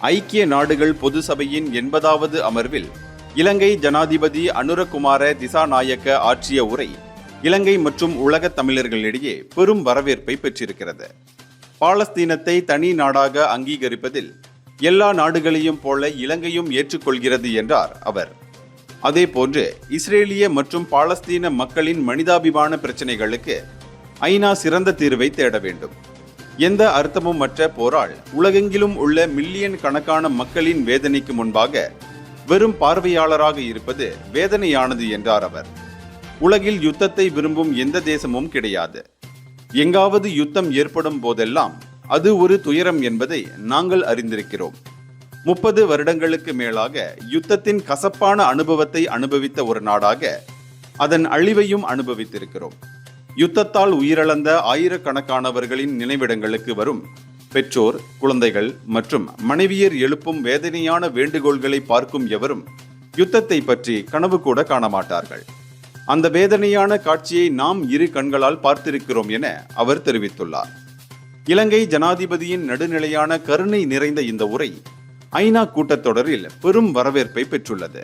ஐக்கிய நாடுகள் பொது சபையின் 80வது அமர்வில் இலங்கை ஜனாதிபதி அனுரகுமார திசாநாயக்க ஆற்றிய உரை இலங்கை மற்றும் உலகத் தமிழர்களிடையே பெரும் வரவேற்பை பெற்றிருக்கிறது. பாலஸ்தீனத்தை தனி நாடாக அங்கீகரிப்பதில் எல்லா நாடுகளையும் போல இலங்கையும் ஏற்றுக்கொள்கிறது என்றார் அவர். அதேபோன்று இஸ்ரேலிய மற்றும் பாலஸ்தீன மக்களின் மனிதாபிமான பிரச்சனைகளுக்கு ஐநா சிறந்த தீர்வை தேட வேண்டும். எந்த அர்த்தமுமற்ற போரால் உலகெங்கிலும் உள்ள மில்லியன் கணக்கான மக்களின் வேதனைக்கு முன்பாக வெறும் பார்வையாளராக இருப்பது வேதனையானது என்றார் அவர். உலகில் யுத்தத்தை விரும்பும் எந்த தேசமும் கிடையாது. எங்காவது யுத்தம் ஏற்படும் போதெல்லாம் அது ஒரு துயரம் என்பதை நாங்கள் அறிந்திருக்கிறோம். 30 வருடங்களுக்கு மேலாக யுத்தத்தின் கசப்பான அனுபவத்தை அனுபவித்த ஒரு நாடாக அதன் அழிவையும் அனுபவித்திருக்கிறோம். யுத்தத்தால் உயிரிழந்த ஆயிரக்கணக்கானவர்களின் நினைவிடங்களுக்கு வரும் பெற்றோர், குழந்தைகள் மற்றும் மனைவியர் எழுப்பும் வேதனையான வேண்டுகோள்களை பார்க்கும் எவரும் யுத்தத்தை பற்றி கனவு கூட காண மாட்டார்கள். அந்த வேதனையான காட்சியை நாம் இரு கண்களால் பார்த்திருக்கிறோம் என அவர் தெரிவித்துள்ளார். இலங்கை ஜனாதிபதியின் நடுநிலையான கருணை நிறைந்த இந்த உரை ஐநா கூட்டத்தொடரில் பெரும் வரவேற்பை பெற்றுள்ளது.